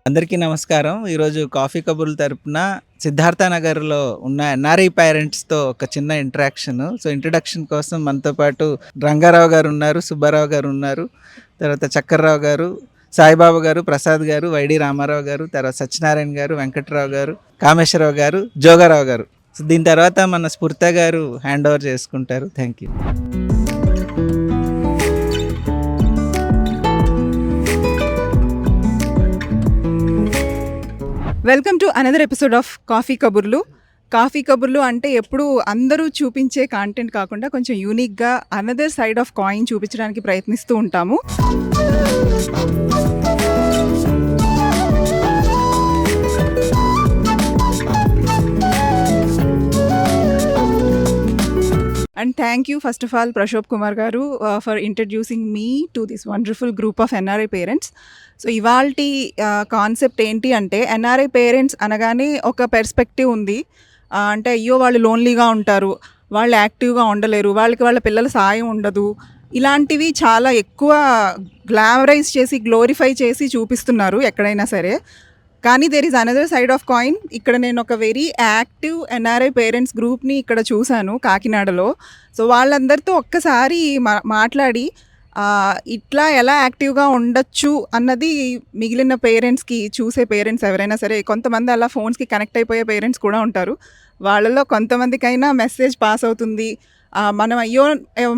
అందరికీ నమస్కారం. ఈరోజు కాఫీ కబుర్ల తరపున సిద్ధార్థ నగర్‌లో ఉన్న ఎన్ఆర్ఐ పేరెంట్స్‌తో ఒక చిన్న ఇంటరాక్షన్. సో, ఇంట్రడక్షన్ కోసం మనతో పాటు రంగారావు గారున్నారు, సుబ్బారావు గారున్నారు, తర్వాత చక్కర్రావు గారు, సాయిబాబా గారు, ప్రసాద్ గారు, వైడి రామారావు గారు, తర్వాత సత్యనారాయణ గారు, వెంకట్రావు గారు, కామేశ్వరరావు గారు, జోగారావు గారు. సో, దీని తర్వాత మన స్ఫూర్త గారు హ్యాండ్ ఓవర్ చేసుకుంటారు. Thank you. Welcome to another episode of coffee కబుర్లు. కాఫీ కబుర్లు అంటే ఎప్పుడు అందరూ చూపించే కాంటెంట్ కాకుండా కొంచెం యూనిక్గా అనదర్ సైడ్ ఆఫ్ కాయిన్ చూపించడానికి ప్రయత్నిస్తూ ఉంటాము. And thank you first of all Prashop Kumar garu for introducing me to this wonderful group of NRI parents. So ఇవాల్టి కాన్సెప్ట్ ఏంటి అంటే ఎన్ఆర్ఐ పేరెంట్స్ అనగానే ఒక పెర్స్పెక్టివ్ ఉంది. అంటే అయ్యో వాళ్ళు లోన్లీగా ఉంటారు, వాళ్ళు యాక్టివ్గా ఉండలేరు, వాళ్ళకి వాళ్ళ పిల్లల సాయం ఉండదు, ఇలాంటివి చాలా ఎక్కువ గ్లామరైజ్ చేసి గ్లోరిఫై చేసి చూపిస్తున్నారు ఎక్కడైనా సరే. కానీ there is another side of coin. ఇక్కడ నేను ఒక వెరీ యాక్టివ్ ఎన్ఆర్ఐ పేరెంట్స్ గ్రూప్ని ఇక్కడ చూశాను కాకినాడలో. సో వాళ్ళందరితో ఒక్కసారి మాట్లాడి ఇట్లా ఎలా యాక్టివ్గా ఉండొచ్చు అన్నది మిగిలిన పేరెంట్స్కి, చూసే పేరెంట్స్ ఎవరైనా సరే, కొంతమంది అలా ఫోన్స్కి కనెక్ట్ అయిపోయే పేరెంట్స్ కూడా ఉంటారు, వాళ్ళలో కొంతమందికైనా మెసేజ్ పాస్ అవుతుంది. మనం అయ్యో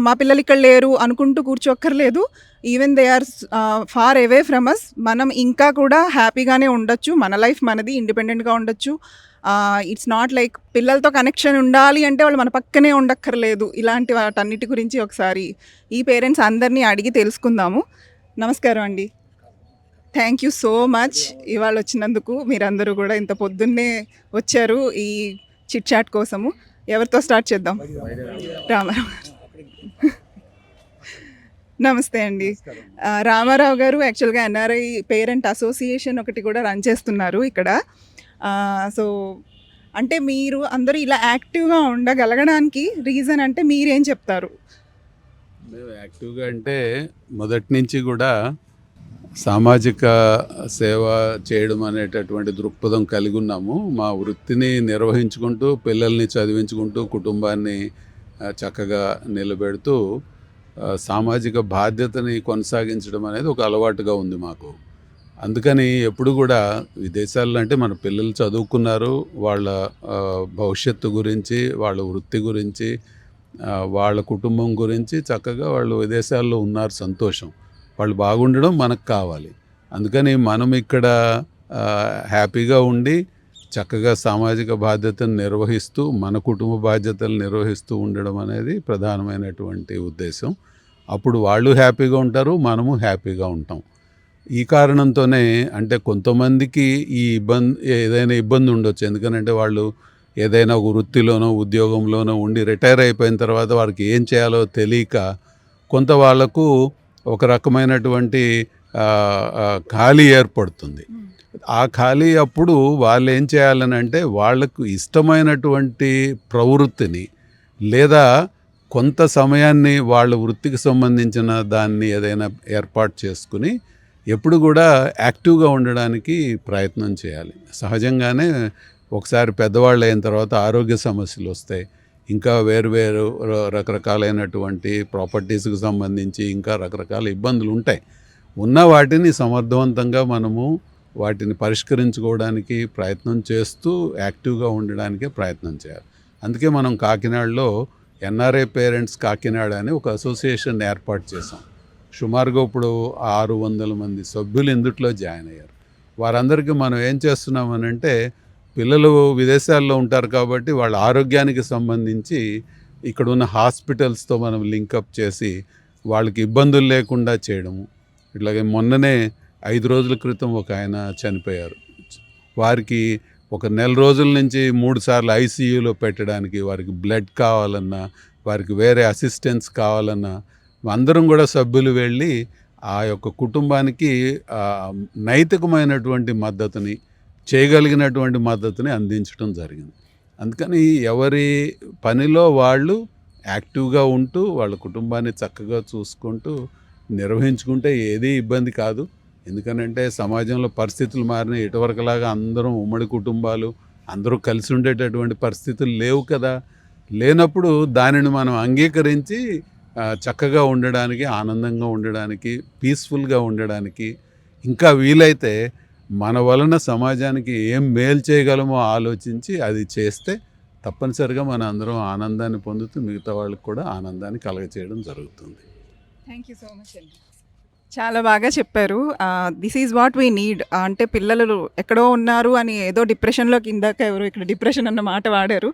మా పిల్లలు ఇక్కడ లేరు అనుకుంటూ కూర్చోక్కర్లేదు. Even they are far away from us, మనం ఇంకా కూడా హ్యాపీగానే ఉండొచ్చు, మన లైఫ్ మనది, ఇండిపెండెంట్గా ఉండొచ్చు. ఇట్స్ నాట్ లైక్ పిల్లలతో కనెక్షన్ ఉండాలి అంటే వాళ్ళు మన పక్కనే ఉండక్కర్లేదు. ఇలాంటి వాటన్నిటి గురించి ఒకసారి ఈ పేరెంట్స్ అందరినీ అడిగి తెలుసుకుందాము. నమస్కారం అండి, థ్యాంక్ యూ సో మచ్ ఇవాళ వచ్చినందుకు. మీరందరూ కూడా ఇంత పొద్దున్నే వచ్చారు ఈ చిట్ చాట్ కోసము. ఎవరితో స్టార్ట్ చేద్దాం? రామారావు గారు. నమస్తే అండి. రామారావు గారు యాక్చువల్గా ఎన్ఆర్ఐ పేరెంట్ అసోసియేషన్ ఒకటి కూడా రన్ చేస్తున్నారు ఇక్కడ. సో అంటే మీరు అందరూ ఇలా యాక్టివ్గా ఉండగలగడానికి రీజన్ అంటే మీరేం చెప్తారు? మేము యాక్టివ్గా అంటే మొదటి నుంచి కూడా సామాజిక సేవ చేయడం అనేటటువంటి దృక్పథం కలిగి ఉన్నాము. మా వృత్తిని నిర్వహించుకుంటూ, పిల్లల్ని చదివించుకుంటూ, కుటుంబాన్ని చక్కగా నిలబెడుతూ సామాజిక బాధ్యతని కొనసాగించడం అనేది ఒక అలవాటుగా ఉంది మాకు. అందుకని ఎప్పుడు కూడా విదేశాల్లో అంటే మన పిల్లలు చదువుకున్నారు, వాళ్ళ భవిష్యత్తు గురించి, వాళ్ళ వృత్తి గురించి, వాళ్ళ కుటుంబం గురించి చక్కగా వాళ్ళు విదేశాల్లో ఉన్నారు, సంతోషం. వాళ్ళు బాగుండడం మనకు కావాలి. అందుకని మనం ఇక్కడ హ్యాపీగా ఉండి చక్కగా సామాజిక బాధ్యతను నిర్వహిస్తూ, మన కుటుంబ బాధ్యతలు నిర్వహిస్తూ ఉండడం అనేది ప్రధానమైనటువంటి ఉద్దేశం. అప్పుడు వాళ్ళు హ్యాపీగా ఉంటారు, మనము హ్యాపీగా ఉంటాం. ఈ కారణంతోనే అంటే కొంతమందికి ఈ ఏదైనా ఇబ్బంది ఉండొచ్చు. ఎందుకంటే వాళ్ళు ఏదైనా ఒక వృత్తిలోనో ఉద్యోగంలోనో ఉండి రిటైర్ అయిపోయిన తర్వాత వారికి ఏం చేయాలో తెలియక కొంత వాళ్లకు ఒక రకమైనటువంటి ఖాళీ ఏర్పడుతుంది. ఆ ఖాళీ అప్పుడు వాళ్ళు ఏం చేయాలని అంటే వాళ్లకు ఇష్టమైనటువంటి ప్రవృత్తిని లేదా కొంత సమయాన్ని వాళ్ళ వృత్తికి సంబంధించిన దాన్ని ఏదైనా ఏర్పాటు చేసుకుని ఎప్పుడు కూడా యాక్టివ్గా ఉండడానికి ప్రయత్నం చేయాలి. సహజంగానే ఒకసారి పెద్దవాళ్ళు అయిన తర్వాత ఆరోగ్య సమస్యలు వస్తాయి, ఇంకా వేరు రకరకాలైనటువంటి ప్రాపర్టీస్కి సంబంధించి ఇంకా రకరకాల ఇబ్బందులు ఉంటాయి. ఉన్న వాటిని సమర్థవంతంగా మనము వాటిని పరిష్కరించుకోవడానికి ప్రయత్నం చేస్తూ యాక్టివ్గా ఉండడానికే ప్రయత్నం చేయాలి. అందుకే మనం కాకినాడలో ఎన్ఆర్ఐ పేరెంట్స్ కాకినాడ అని ఒక అసోసియేషన్ ఏర్పాటు చేసాం. సుమారుగా ఇప్పుడు 600 మంది సభ్యులు ఇందుట్లో జాయిన్ అయ్యారు. వారందరికీ మనం ఏం చేస్తున్నామనంటే, పిల్లలు విదేశాల్లో ఉంటారు కాబట్టి వాళ్ళ ఆరోగ్యానికి సంబంధించి ఇక్కడ ఉన్న హాస్పిటల్స్తో మనం లింకప్ చేసి వాళ్ళకి ఇబ్బందులు లేకుండా చేయడము. ఇట్లాగే మొన్ననే 5 రోజుల క్రితం ఒక ఆయన చనిపోయారు. వారికి ఒక నెల రోజుల నుంచి 3 సార్లు ఐసీయూలో పెట్టడానికి, వారికి బ్లడ్ కావాలన్నా, వారికి వేరే అసిస్టెన్స్ కావాలన్నా అందరం కూడా సభ్యులు వెళ్ళి ఆ యొక్క కుటుంబానికి నైతికమైనటువంటి మద్దతుని, చేయగలిగినటువంటి మద్దతుని అందించడం జరిగింది. అందుకని ఎవరి పనిలో వాళ్ళు యాక్టివ్గా ఉంటూ వాళ్ళ కుటుంబాన్ని చక్కగా చూసుకుంటూ నిర్వహించుకుంటే ఏదీ ఇబ్బంది కాదు. ఎందుకనంటే సమాజంలో పరిస్థితులు మారినాయి. ఇటువరకులాగా అందరం ఉమ్మడి కుటుంబాలు అందరూ కలిసి ఉండేటటువంటి పరిస్థితులు లేవు కదా. లేనప్పుడు దానిని మనం అంగీకరించి చక్కగా ఉండడానికి, ఆనందంగా ఉండడానికి, పీస్ఫుల్గా ఉండడానికి, ఇంకా వీలైతే మన వలన సమాజానికి ఏం మేలు చేయగలమో ఆలోచించి అది చేస్తే తప్పనిసరిగా మన అందరం ఆనందాన్ని పొందుతూ మిగతా వాళ్ళకి కూడా ఆనందాన్ని కలగచేయడం జరుగుతుంది. థ్యాంక్ యూ సో మచ్ అండి. చాలా బాగా చెప్పారు. This is what we need. అంటే పిల్లలు ఎక్కడో ఉన్నారు అని ఏదో డిప్రెషన్లోకి, ఇందాక ఎవరు ఇక్కడ డిప్రెషన్ అన్న మాట వాడారు,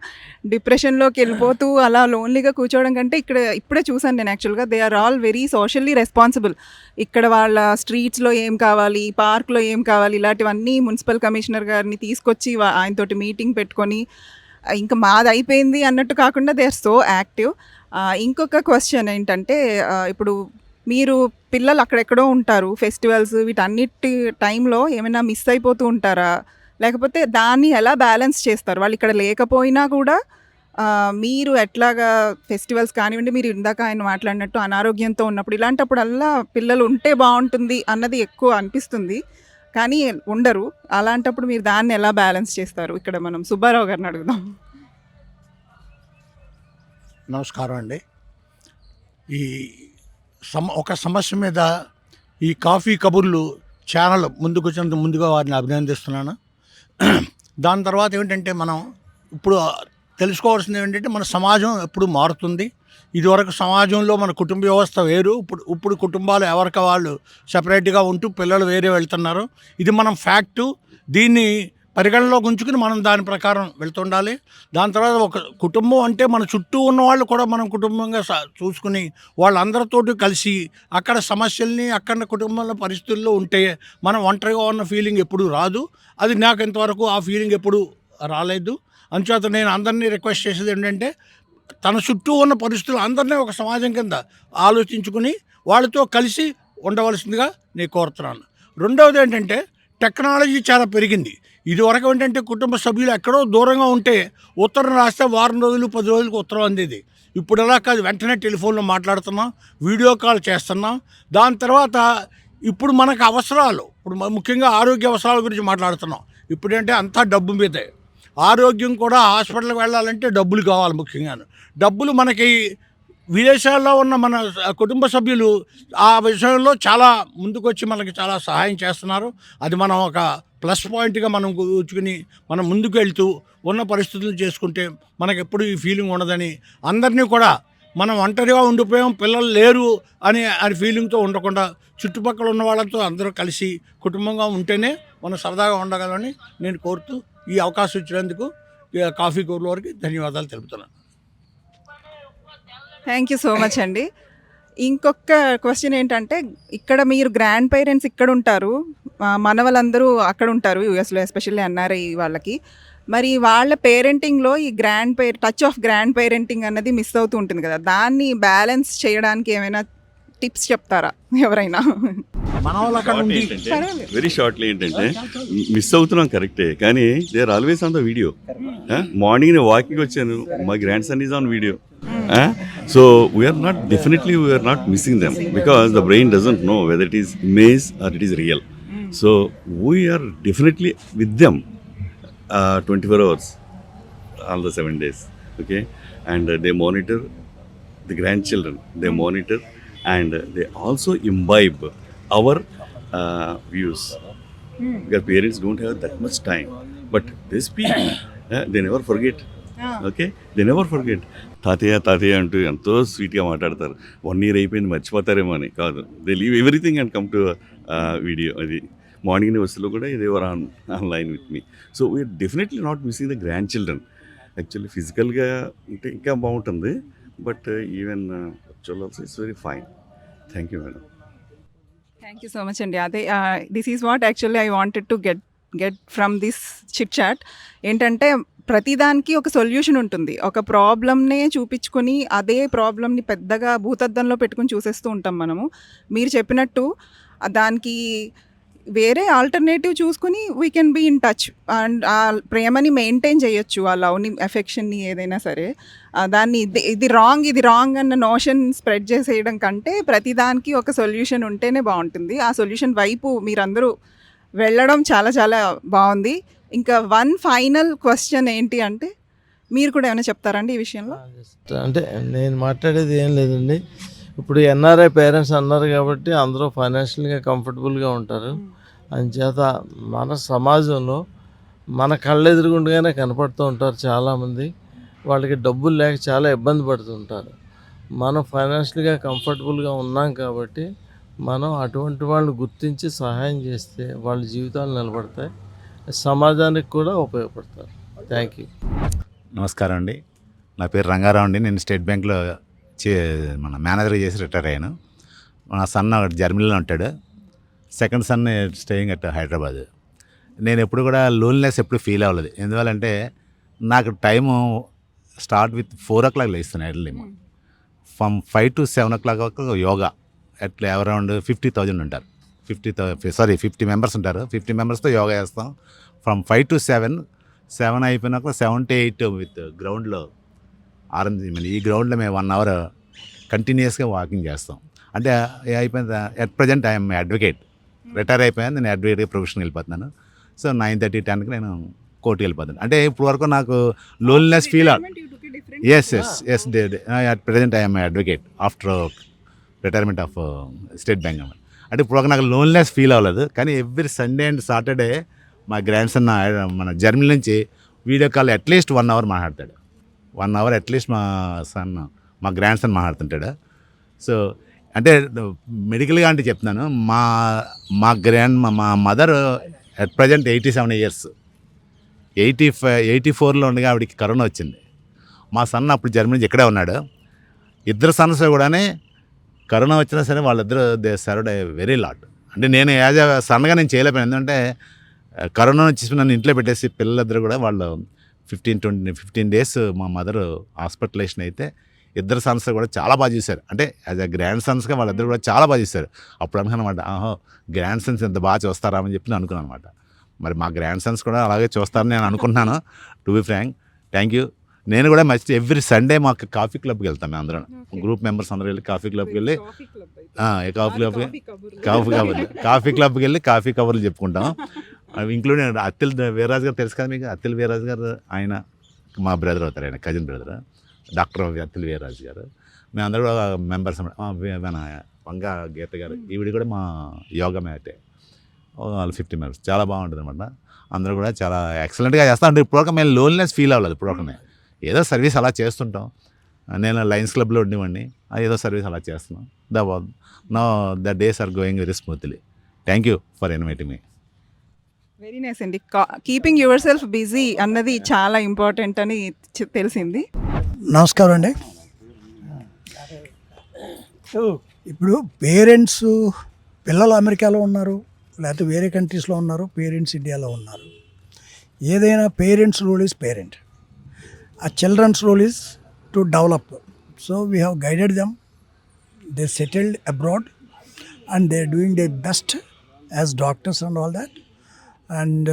డిప్రెషన్లోకి వెళ్ళిపోతూ అలా లోన్లీగా కూర్చోవడం కంటే ఇప్పుడే చూసాను నేను యాక్చువల్గా they are all very socially responsible. ఇక్కడ వాళ్ళ స్ట్రీట్స్లో ఏం కావాలి, పార్క్లో ఏం కావాలి, ఇలాంటివన్నీ మున్సిపల్ కమిషనర్ గారిని తీసుకొచ్చి ఆయనతోటి మీటింగ్ పెట్టుకొని ఇంకా మాది అయిపోయింది అన్నట్టు కాకుండా దే ఆర్ సో యాక్టివ్. ఇంకొక క్వశ్చన్ ఏంటంటే ఇప్పుడు మీరు పిల్లలు అక్కడెక్కడో ఉంటారు, ఫెస్టివల్స్ వీటన్నిటి టైంలో ఏమైనా మిస్ అయిపోతూ ఉంటారా? లేకపోతే దాన్ని ఎలా బ్యాలెన్స్ చేస్తారు? వాళ్ళు ఇక్కడ లేకపోయినా కూడా మీరు ఎట్లాగా ఫెస్టివల్స్ కానివ్వండి, మీరు ఇందాక ఆయన మాట్లాడినట్టు అనారోగ్యంతో ఉన్నప్పుడు ఇలాంటప్పుడల్లా పిల్లలు ఉంటే బాగుంటుంది అన్నది ఎక్కువ అనిపిస్తుంది, కానీ ఉండరు. అలాంటప్పుడు మీరు దాన్ని ఎలా బ్యాలెన్స్ చేస్తారు? ఇక్కడ మనం సుబ్బారావు గారిని అడుగుదాం. నమస్కారం అండి. ఈ ఒక సమస్య మీద ఈ కాఫీ కబుర్లు ఛానల్ ముందుకు వచ్చినందుకు ముందుగా వారిని అభినందిస్తున్నాను. దాని తర్వాత ఏమిటంటే మనం ఇప్పుడు తెలుసుకోవాల్సింది ఏంటంటే మన సమాజం ఎప్పుడు మారుతుంది. ఇదివరకు సమాజంలో మన కుటుంబ వ్యవస్థ వేరు, ఇప్పుడు కుటుంబాలు ఎవరికి వాళ్ళు సపరేట్గా ఉంటూ పిల్లలు వేరే వెళ్తున్నారు. ఇది మనం ఫ్యాక్టు. దీన్ని పరిగణలోకి ఉంచుకుని మనం దాని ప్రకారం వెళ్తుండాలి. దాని తర్వాత ఒక కుటుంబం అంటే మన చుట్టూ ఉన్న వాళ్ళు కూడా మనం కుటుంబంగా చూసుకుని వాళ్ళందరితోటి కలిసి అక్కడ సమస్యల్ని అక్కడ కుటుంబంలో పరిస్థితుల్లో ఉంటే మనం ఒంటరిగా ఉన్న ఫీలింగ్ ఎప్పుడు రాదు. అది నాకు ఇంతవరకు ఆ ఫీలింగ్ ఎప్పుడు రాలేదు. అందుచేత నేను అందరినీ రిక్వెస్ట్ చేసేది ఏంటంటే తన చుట్టూ ఉన్న పరిస్థితులు అందరినీ ఒక సమాజం కింద ఆలోచించుకుని వాళ్ళతో కలిసి ఉండవలసిందిగా నేను కోరుతున్నాను. రెండవది ఏంటంటే టెక్నాలజీ చాలా పెరిగింది. ఇదివరకు ఏంటంటే కుటుంబ సభ్యులు ఎక్కడో దూరంగా ఉంటే ఉత్తరం రాస్తే వారం రోజులు 10 రోజులకు ఉత్తరం అందేది. ఇప్పుడు ఎలా కాదు, వెంటనే టెలిఫోన్లో మాట్లాడుతున్నాం, వీడియో కాల్ చేస్తున్నాం. దాని తర్వాత ఇప్పుడు మనకు అవసరాలు, ఇప్పుడు ముఖ్యంగా ఆరోగ్య అవసరాల గురించి మాట్లాడుతున్నాం. ఇప్పుడంటే అంతా డబ్బు మీదే. ఆరోగ్యం కూడా హాస్పిటల్కి వెళ్ళాలంటే డబ్బులు కావాలి. ముఖ్యంగా డబ్బులు మనకి విదేశాల్లో ఉన్న మన కుటుంబ సభ్యులు ఆ విషయంలో చాలా ముందుకొచ్చి మనకి చాలా సహాయం చేస్తున్నారు. అది మనం ఒక ప్లస్ పాయింట్గా మనం కూర్చుకుని మనం ముందుకు వెళ్తూ ఉన్న పరిస్థితులు చేసుకుంటే మనకు ఎప్పుడు ఈ ఫీలింగ్ ఉండదని, అందరినీ కూడా మనం ఒంటరిగా ఉండిపోయాం పిల్లలు లేరు అని ఫీలింగ్తో ఉండకుండా చుట్టుపక్కల ఉన్న వాళ్ళతో అందరూ కలిసి కుటుంబంగా ఉంటేనే మనం సరదాగా ఉండగలని నేను కోరుతూ ఈ అవకాశం ఇచ్చినందుకు కాఫీ కబుర్ల వారికి ధన్యవాదాలు తెలుపుతున్నాను. థ్యాంక్ యూ సో మచ్ అండి. ఇంకొక క్వశ్చన్ ఏంటంటే ఇక్కడ మీరు గ్రాండ్ పేరెంట్స్ ఇక్కడ ఉంటారు, మనవలందరూ అక్కడ ఉంటారు యూఎస్లో, ఎస్పెషల్లీ ఎన్ఆర్ఐ వాళ్ళకి. మరి వాళ్ళ పేరెంటింగ్లో ఈ టచ్ ఆఫ్ గ్రాండ్ పేరెంటింగ్ అన్నది మిస్ అవుతూ ఉంటుంది కదా, దాన్ని బ్యాలెన్స్ చేయడానికి ఏమైనా టిప్స్ చెప్తారా ఎవరైనా? వెరీ షార్ట్లీ ఏంటంటే మిస్ అవుతున్నాం కరెక్టే, కానీ they are always on the video. Morning నేను వాకింగ్ వచ్చాను, my grandson is on video. So we are not missing them because the brain doesn't know whether it is maze or it is real. So we are definitely with them 24 hours all the 7 days. Okay, and they monitor the grandchildren, they monitor and they also imbibe our views. Because parents don't have that much time, but they speak. They never forget. Okay, they never forget. తాతయ్య అంటూ ఎంతో స్వీట్గా మాట్లాడతారు. 1 year అయిపోయింది మర్చిపోతారేమో అని కాదు, they leave everything and come to video. అది మార్నింగ్ బస్సులో కూడా ఇదే were online with me. So we are definitely not missing the grandchildren. Actually ఫిజికల్గా ఉంటే ఇంకా బాగుంటుంది, but even virtual also it's very fine. Thank you madam. Thank you so much అండి. అదే this is what actually I wanted to get from this chit chat. ఏంటంటే ప్రతిదానికి ఒక solution ఉంటుంది. ఒక ప్రాబ్లమ్నే చూపించుకొని అదే ప్రాబ్లమ్ని పెద్దగా భూతద్దంలో పెట్టుకుని చూసేస్తూ ఉంటాం మనము. మీరు చెప్పినట్టు దానికి వేరే ఆల్టర్నేటివ్ చూసుకొని we can be in touch and ఆ ప్రేమని మెయింటైన్ చేయొచ్చు, ఆ లవ్ని, ఎఫెక్షన్ని, ఏదైనా సరే. దాన్ని ఇది రాంగ్ అన్న నోషన్ స్ప్రెడ్ చేసేయడం కంటే ప్రతిదానికి ఒక సొల్యూషన్ ఉంటేనే బాగుంటుంది. ఆ సొల్యూషన్ వైపు మీరందరూ వెళ్ళడం చాలా చాలా బాగుంది. ఇంకా వన్ ఫైనల్ క్వశ్చన్ ఏంటి అంటే, మీరు కూడా ఏమైనా చెప్తారండి ఈ విషయంలో? అంటే నేను మాట్లాడేది ఏం లేదండి. ఇప్పుడు ఎన్ఆర్ఐ పేరెంట్స్ అన్నారు కాబట్టి అందరూ ఫైనాన్షియల్గా కంఫర్టబుల్గా ఉంటారు. అందుచేత మన సమాజంలో మన కళ్ళెదురుగుండగానే కనపడుతూ ఉంటారు చాలామంది. వాళ్ళకి డబ్బులు లేక చాలా ఇబ్బంది పడుతుంటారు. మనం ఫైనాన్షియల్గా కంఫర్టబుల్గా ఉన్నాం కాబట్టి మనం అటువంటి వాళ్ళని గుర్తించి సహాయం చేస్తే వాళ్ళ జీవితాలు నిలబడతాయి, సమాజానికి కూడా ఉపయోగపడతారు. Thank you. నమస్కారం అండి. నా పేరు రంగారావు అండి. నేను స్టేట్ బ్యాంక్లో మన మేనేజర్ చేసి రిటైర్ అయ్యాను. నా సన్ జర్మనీలో ఉంటాడు. Second son staying at Hyderabad. నేను ఎప్పుడు కూడా లోన్లెస్ ఎప్పుడు ఫీల్ అవ్వలేదు. ఎందువల్లంటే నాకు టైము స్టార్ట్ విత్ 4 o'clock లేస్తాను ఎర్లీ. ఫ్రమ్ 5 to 7 o'clock వరకు యోగా. అట్లా అరౌండ్ 50,000 ఉంటారు. 50 మెంబర్స్ ఉంటారు. 50 మెంబర్స్తో యోగా చేస్తాం. ఫ్రమ్ 5 to 7 అయిపోయినాక 7 to 8 విత్ గ్రౌండ్లో ఈ గ్రౌండ్లో మేము 1 hour కంటిన్యూస్గా వాకింగ్ చేస్తాం. అంటే అయిపోయింది. At present I'm advocate. Retire అయిపోయాను. నేను అడ్వకేట్గా ప్రొఫెషన్కి వెళ్ళిపోతున్నాను. సో 9:30, 10కి నేను కోర్టుకి వెళ్ళిపోతాను. అంటే ఇప్పుడు వరకు నాకు loneliness feel as at present I'm advocate after retirement of state bank. అంటే ఇప్పుడు వరకు నాకు లోన్లెస్ ఫీల్ అవ్వలేదు. కానీ ఎవ్రీ సండే అండ్ సాటర్డే మా గ్రాండ్ సన్ మన జర్మనీ నుంచి వీడియో కాల్ అట్లీస్ట్ 1 hour మాట్లాడతాడు. 1 hour అట్లీస్ట్ మా గ్రాండ్ సన్ మాట్లాడుతుంటాడు. సో అంటే మెడికల్గా అంటే చెప్తున్నాను, మా మదర్ అట్ ప్రజెంట్ 87 years. 84లో ఉండగా ఆవిడకి కరోనా వచ్చింది. మా సన్ అప్పుడు జర్మనీ ఇక్కడే ఉన్నాడు. ఇద్దరు సన్స్ కూడానే కరోనా వచ్చినా సరే వాళ్ళిద్దరూ they served a very lot. అంటే నేను యాజ్ ఎ సన్గా నేను చేయలేకపోయాను. ఎందుకంటే కరోనా వచ్చి నన్ను ఇంట్లో పెట్టేసి పిల్లలిద్దరు కూడా వాళ్ళు 15 days మా మదర్ హాస్పిటలైజేషన్ అయితే ఇద్దరు సన్స్ కూడా చాలా బాగా చూశారు. అంటే యాజ్ ఎ గ్రాండ్ సన్స్గా వాళ్ళిద్దరు కూడా చాలా బాగా చూశారు. అప్పుడు అనుకున్నమాట, గ్రాండ్ సన్స్ ఎంత బాగా చూస్తారా అని చెప్పి నేను అనుకున్నాను అనమాట. మరి మా గ్రాండ్ సన్స్ కూడా అలాగే చూస్తారని నేను అనుకుంటున్నాను. To be frank, thank you. నేను కూడా మస్ట్ ఎవ్రీ సండే మాకు కాఫీ క్లబ్కి వెళ్తాం. మేము అందరం గ్రూప్ మెంబర్స్ అందరూ వెళ్ళి కాఫీ క్లబ్కి వెళ్ళి కాఫీ క్లబ్కి వెళ్ళి కాఫీ కబుర్లు చెప్పుకుంటాం. ఇంక్లూడింగ్ అత్తిల్ వీర్రాజు గారు తెలుసు కదా మీకు. అత్తిల్ వీర్రాజు గారు ఆయన మా బ్రదర్ అవుతారు. ఆయన cousin brother doctor Attili Veerraju గారు. మేమందరూ కూడా మెంబర్స్. వంగా గీత గారు ఈవిడ కూడా మా యోగా మేటే. వాళ్ళు 50 మెంబర్స్. చాలా బాగుంటుంది అనమాట. అందరూ కూడా చాలా ఎక్సలెంట్గా చేస్తాం. అంటే ఇప్పటివరకు మేము లోన్లెస్ ఫీల్ అవ్వలేదు. ఇప్పటివరకునే ఏదో సర్వీస్ అలా చేస్తుంటాం. నేను లయన్స్ క్లబ్లో ఉండేవాడిని. ఏదో సర్వీస్ అలా చేస్తున్నాం. The days are going very smoothly. Thank you for inviting me. Very nice అండి. కీపింగ్ యువర్ సెల్ఫ్ బిజీ అన్నది చాలా ఇంపార్టెంట్ అని తెలిసింది. నమస్కారం అండి. ఇప్పుడు పేరెంట్స్, పిల్లలు అమెరికాలో ఉన్నారు, లేకపోతే వేరే కంట్రీస్లో ఉన్నారు, పేరెంట్స్ ఇండియాలో ఉన్నారు. ఏదైనా పేరెంట్స్ రోల్ ఈజ్ పేరెంట్, ఆ childrens role is to develop. So we have guided them. They settled abroad and they are doing they best as doctors and all that. And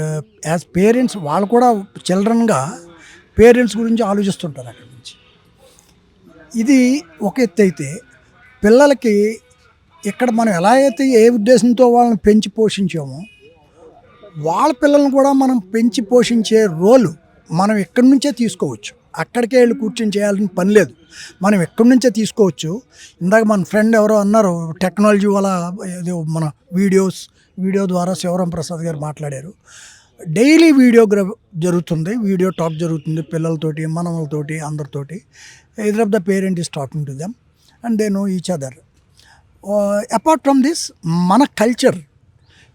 as parents వాళ్ళు కూడా చిల్డ్రన్గా parents గురించి ఆలోచిస్తుంటారు అక్కడి నుంచి. ఇది ఒక ఎత్తు అయితే, పిల్లలకి ఇక్కడ మనం ఎలా అయితే ఏ ఉద్దేశంతో వాళ్ళని పెంచి పోషించామో వాళ్ళ పిల్లల్ని కూడా మనం పెంచి పోషించే రోలు మనం ఎక్కడి నుంచే తీసుకోవచ్చు. అక్కడికే వెళ్ళి కూర్చొని చేయాల్సిన పని లేదు, మనం ఎక్కడి నుంచే తీసుకోవచ్చు. ఇందాక మన ఫ్రెండ్ ఎవరో అన్నారు టెక్నాలజీ వల్ల ఏదో మన వీడియో ద్వారా శివరాం ప్రసాద్ గారు మాట్లాడారు. డైలీ జరుగుతుంది, వీడియో టాక్ జరుగుతుంది పిల్లలతోటి, మనవలతోటి, అందరితోటి. Either of the parent is talking to them and they know each other. Apart from this, మన culture,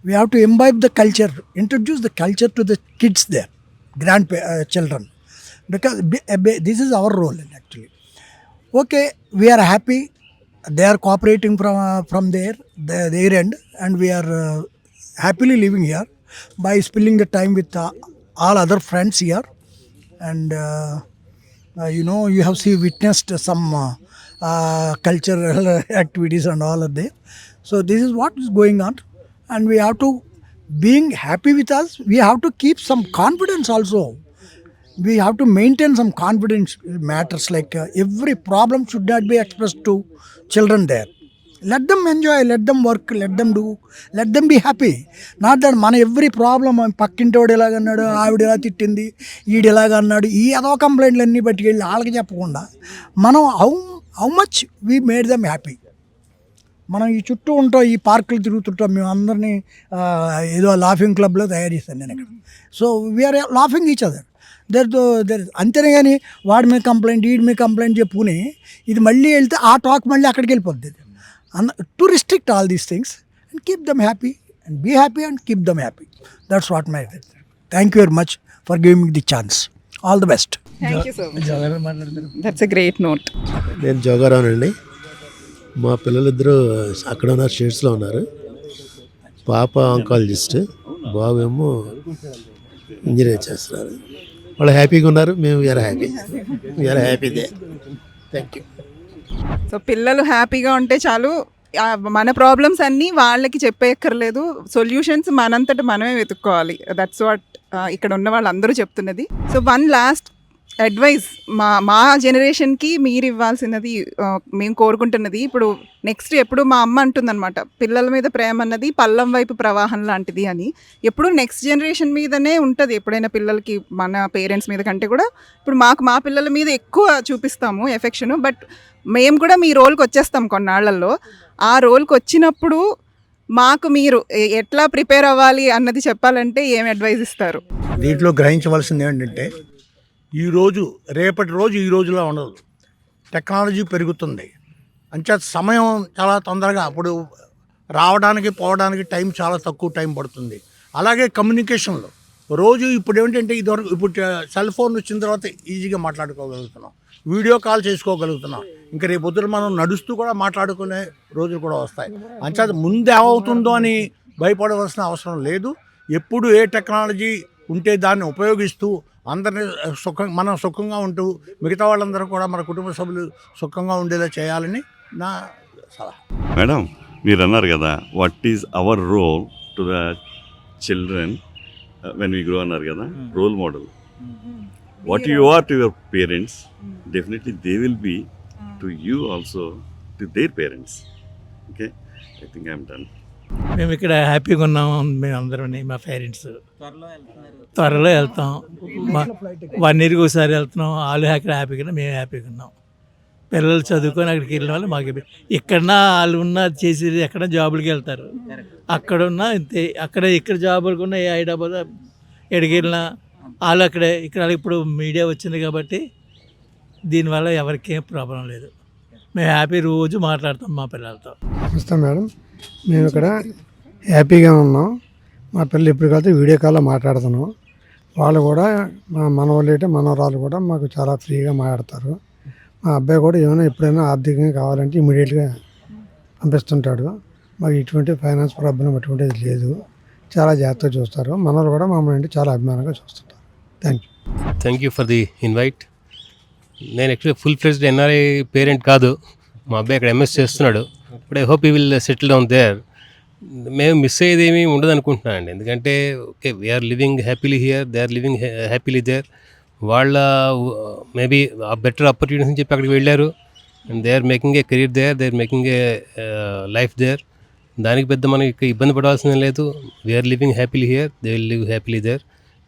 we have to imbibe the culture, introduce the culture to the kids there, children, because this is our role actually. Okay, we are happy they are cooperating from their end, and we are happily living here by spending the time with all other friends here. And you have witnessed some cultural activities and all are there. So this is what is going on, and we have to being happy with us, we have to keep some confidence also. We have to maintain some confidence matters, like every problem should not be expressed to children there. Let them enjoy, let them work, let them do, let them be happy. Not that మన every problem పక్కింటోడు ఎలాగ అన్నాడు, ఆవిడ ఎలా తిట్టింది, ఈడు ఎలాగ అన్నాడు, ఈ అదో కంప్లైంట్లు అన్నీ పట్టుకెళ్ళి వాళ్ళకి చెప్పకుండా మనం how much we made them happy. మనం ఈ చుట్టూ ఉంటాం, ఈ పార్కులు తిరుగుతుంటాం, మేము అందరినీ ఏదో లాఫింగ్ క్లబ్లో తయారు చేస్తాను నేను ఇక్కడ. So we're laughing each other. దర్ అంతేనే కానీ వాడి మీద కంప్లైంట్, వీడి మీద కంప్లైంట్ చెప్పుకుని ఇది మళ్ళీ వెళ్తే ఆ టాక్ మళ్ళీ అక్కడికి వెళ్ళిపోద్ది. To restrict all these things and keep them happy and be happy and keep them happy. That's what my thank you very much for giving me the chance. All the best. Thank you so much. That's a great note. నేను జోగారావు అండి. మా పిల్లలిద్దరూ అక్కడ ఉన్నారు, స్టేట్స్లో ఉన్నారు. పాప oncologist, బాబు ఏమో ఇంజనీర్ చేస్తున్నారు. వాళ్ళు హ్యాపీగా ఉన్నారు, మేము we're happy there. Thank you. So పిల్లలు హ్యాపీగా ఉంటే చాలు, మన ప్రాబ్లమ్స్ అన్నీ వాళ్ళకి చెప్పేయక్కర్లేదు, సొల్యూషన్స్ మనంతట మనమే వెతుక్కోవాలి. దట్స్ వాట్ ఇక్కడ ఉన్న వాళ్ళందరూ చెప్తున్నది. సో వన్ లాస్ట్ అడ్వైస్ మా జనరేషన్కి మీరు ఇవ్వాల్సినది, మేము కోరుకుంటున్నది, ఇప్పుడు నెక్స్ట్ ఎప్పుడు మా అమ్మ అంటుందన్నమాట, పిల్లల మీద ప్రేమ అన్నది పల్లం వైపు ప్రవాహం లాంటిది అని. ఎప్పుడు నెక్స్ట్ జనరేషన్ మీదనే ఉంటుంది ఎప్పుడైనా పిల్లలకి, మన పేరెంట్స్ మీద కంటే కూడా ఇప్పుడు మా పిల్లల మీద ఎక్కువ చూపిస్తాము ఎఫెక్షన్. బట్ మేము కూడా మీ రోల్కి వచ్చేస్తాం కొన్నాళ్లలో. ఆ రోల్కి వచ్చినప్పుడు మాకు మీరు ఎట్లా ప్రిపేర్ అవ్వాలి అన్నది చెప్పాలంటే ఏం అడ్వైస్ ఇస్తారు? దీంట్లో గ్రహించవలసింది ఏంటంటే, ఈరోజు రేపటి రోజు ఈ రోజులో ఉండదు. టెక్నాలజీ పెరుగుతుంది, అంచేత సమయం చాలా తొందరగా అప్పుడు రావడానికి పోవడానికి టైం చాలా తక్కువ టైం పడుతుంది. అలాగే కమ్యూనికేషన్లో రోజు ఇప్పుడు ఏంటంటే ఇదివరకు ఇప్పుడు సెల్ ఫోన్ వచ్చిన తర్వాత ఈజీగా మాట్లాడుకోగలుగుతున్నాం, వీడియో కాల్ చేసుకోగలుగుతున్నాం. ఇంకా రేపు పొద్దున మనం నడుస్తూ కూడా మాట్లాడుకునే రోజులు కూడా వస్తాయి. అంచేత ముందు ఏమవుతుందో అని భయపడవలసిన అవసరం లేదు. ఎప్పుడు ఏ టెక్నాలజీ ఉంటే దాన్ని ఉపయోగిస్తూ అందరినీ మనం సుఖంగా ఉంటూ మిగతా వాళ్ళందరూ కూడా మన కుటుంబ సభ్యులు సుఖంగా ఉండేలా చేయాలని నా సలహా. మేడం, మీరు అన్నారు కదా, what is our role to the children when we grow అన్నారు కదా, role model. What you are to your parents, definitely they will be to you also to their parents. Okay, I think I'm done. మేము ఇక్కడ హ్యాపీగా ఉన్నాం, మేము అందరం, మా parents త్వరలో వెళ్తాం. 1 yearకి ఒకసారి వెళ్తున్నాం. వాళ్ళు అక్కడ హ్యాపీగా, మేము హ్యాపీగా ఉన్నాం. పిల్లలు చదువుకొని అక్కడికి వెళ్ళిన వాళ్ళు మాకు ఎక్కడన్నా వాళ్ళు ఉన్న చేసేది ఎక్కడ జాబులకి వెళ్తారు, అక్కడ ఉన్న ఇంతే. ఇక్కడ జాబులకు ఉన్న హైదరాబాద్ ఎక్కడికి వెళ్ళినా వాళ్ళు అక్కడే. ఇక్కడ ఇప్పుడు మీడియా వచ్చింది కాబట్టి దీనివల్ల ఎవరికి ఏం ప్రాబ్లం లేదు. మేము హ్యాపీ, రోజు మాట్లాడతాం మా పిల్లలతో. వస్తాం మేడం, మేము ఇక్కడ హ్యాపీగా ఉన్నాం. మా పిల్లలు ఎప్పుడు కలిసి వీడియో కాల్లో మాట్లాడుతున్నాం. వాళ్ళు కూడా మా మనవాళ్ళు అయితే మనవరాలు కూడా మాకు చాలా ఫ్రీగా మాట్లాడతారు. మా అబ్బాయి కూడా ఏమైనా ఎప్పుడైనా ఆర్థికంగా కావాలంటే ఇమీడియట్గా పంపిస్తుంటాడు. మాకు ఇటువంటి ఫైనాన్స్ ప్రాబ్లం అటువంటిది లేదు, చాలా జాగ్రత్తగా చూస్తారు. మనవాళ్ళు కూడా మమ్మల్ని అంటే చాలా అభిమానంగా చూస్తుంటారు. Thank you for the invite. నేను actually full fledged NRI parent కాదు. మా అబ్బాయి అక్కడ ఎంఎస్ చేస్తున్నాడు. But I hope you will settle down there. మేము మిస్ అయ్యేది ఏమీ ఉండదు అనుకుంటున్నానండి. ఎందుకంటే okay, we're living happily here, they are living happily there. వాళ్ళ మేబీ ఆ బెటర్ ఆపర్చునిటీస్ అని చెప్పి అక్కడికి వెళ్ళారు. And they are making a career there, they are making a life there. దానికి పెద్ద మనకి ఇబ్బంది పడాల్సిందే లేదు. We're living happily here, they will live happily there.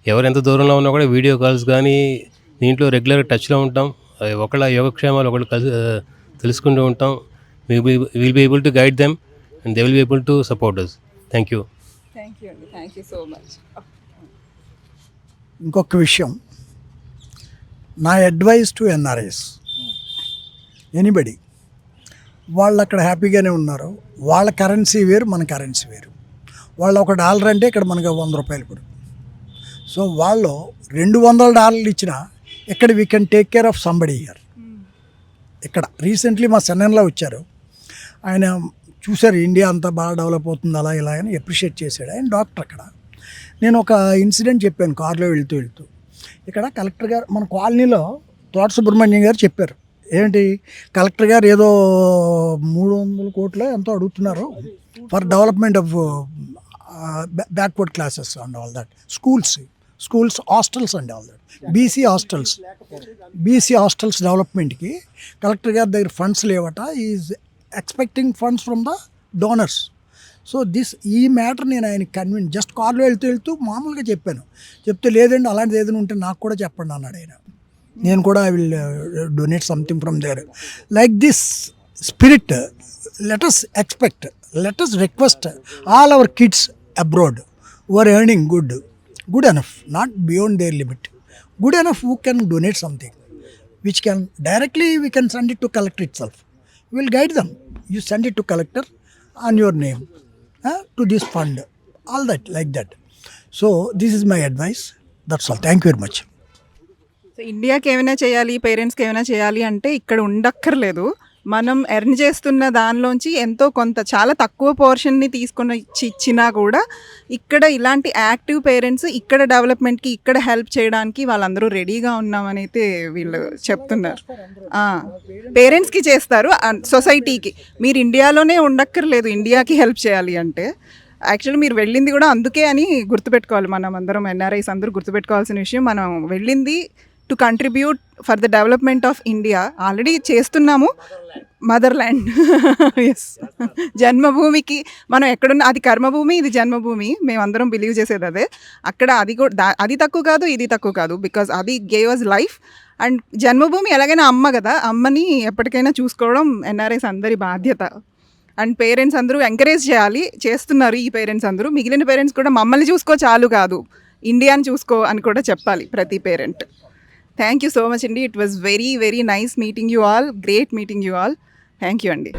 ఎవరు ఎంత దూరంలో ఉన్నా కూడా వీడియో కాల్స్ కానీ దీంట్లో రెగ్యులర్గా టచ్లో ఉంటాం. ఒకళ్ళ యోగక్షేమాలు ఒకళ్ళు తెలుసుకుంటూ ఉంటాం. Will be able to guide them and they will be able to support us. Thank you. Thank you. Thank you so much. ఇంకొక విషయం, నా అడ్వైస్ టు ఎన్ఆర్ఐస్, ఎనీబడి, వాళ్ళు అక్కడ హ్యాపీగానే ఉన్నారు. వాళ్ళ కరెన్సీ వేరు, మన కరెన్సీ వేరు. వాళ్ళు $1 అంటే ఇక్కడ మనకు ₹100 ఇప్పుడు. సో వాళ్ళు $200 ఇచ్చినా ఇక్కడ we can take care of somebody here. ఇక్కడ రీసెంట్లీ మా సన్నన్లో వచ్చారు, ఆయన చూశారు ఇండియా అంతా బాగా డెవలప్ అవుతుంది అలా ఇలా అని అప్రిషియేట్ చేశాడు. ఆయన డాక్టర్ అక్కడ. నేను ఒక ఇన్సిడెంట్ చెప్పాను కారులో వెళ్తూ ఇక్కడ కలెక్టర్ గారు మన కాలనీలో తోట సుబ్రహ్మణ్యం గారు చెప్పారు, ఏంటి కలెక్టర్ గారు ఏదో 300 కోట్లు ఎంతో అడుగుతున్నారు for development of backward classes and all that, schools hostels and all that, BC hostels డెవలప్మెంట్కి కలెక్టర్ గారి దగ్గర ఫండ్స్ లేవట, is expecting funds from the donors. So ఈ మ్యాటర్ నేను ఆయన కన్విన్స్, జస్ట్ కార్లో వెళ్తూ మామూలుగా చెప్పాను. చెప్తే లేదండి అలాంటిది ఏదైనా ఉంటే నాకు కూడా చెప్పండి అన్నాడు ఆయన. నేను కూడా I will donate something from there. Like this spirit, let us expect, let us request all our kids abroad who are earning good enough, not beyond their limit, good enough, who can donate something, which can directly we can send it to collector itself. We will guide them. You send it to collector on your name, to this fund, all that, like that. So this is my advice. That's all. Thank you very much. So ఇండియాకి ఏమైనా చేయాలి, పేరెంట్స్కి ఏమైనా చేయాలి అంటే ఇక్కడ ఉండక్కర్లేదు. మనం earn చేస్తున్న దానిలోంచి ఎంతో కొంత, చాలా తక్కువ పోర్షన్ని తీసుకొని ఇచ్చినా కూడా ఇక్కడ ఇలాంటి యాక్టివ్ పేరెంట్స్ ఇక్కడ డెవలప్మెంట్కి, ఇక్కడ హెల్ప్ చేయడానికి వాళ్ళందరూ రెడీగా ఉన్నామని అయితే వీళ్ళు చెప్తున్నారు. పేరెంట్స్కి చేస్తారు, సొసైటీకి. మీరు ఇండియాలోనే ఉండక్కర్లేదు ఇండియాకి హెల్ప్ చేయాలి అంటే. యాక్చువల్లీ మీరు వెళ్ళింది కూడా అందుకే అని గుర్తుపెట్టుకోవాలి. మనం అందరం ఎన్ఆర్ఐస్ అందరూ గుర్తుపెట్టుకోవాల్సిన విషయం, మనం వెళ్ళింది to contribute for the development of India. Already చేస్తున్నాము, మదర్ల్యాండ్. ఎస్, జన్మభూమికి మనం ఎక్కడున్నా అది కర్మభూమి, ఇది జన్మభూమి, మేమందరం బిలీవ్ చేసేది అదే. అక్కడ అది కూడా అది తక్కువ కాదు, ఇది తక్కువ కాదు, బికాజ్ అది గేవ్ అస్ లైఫ్. అండ్ జన్మభూమి ఎలాగైనా అమ్మ కదా, అమ్మని ఎప్పటికైనా చూసుకోవడం ఎన్ఆర్ఐస్ అందరి బాధ్యత. అండ్ పేరెంట్స్ అందరూ ఎంకరేజ్ చేయాలి, చేస్తున్నారు ఈ పేరెంట్స్ అందరూ. మిగిలిన పేరెంట్స్ కూడా మమ్మల్ని చూసుకో చాలు కాదు, ఇండియాని చూసుకో అని కూడా చెప్పాలి ప్రతి parent. Thank you so much, Andy. It was very, very nice meeting you all. Great meeting you all. Thank you, Andy.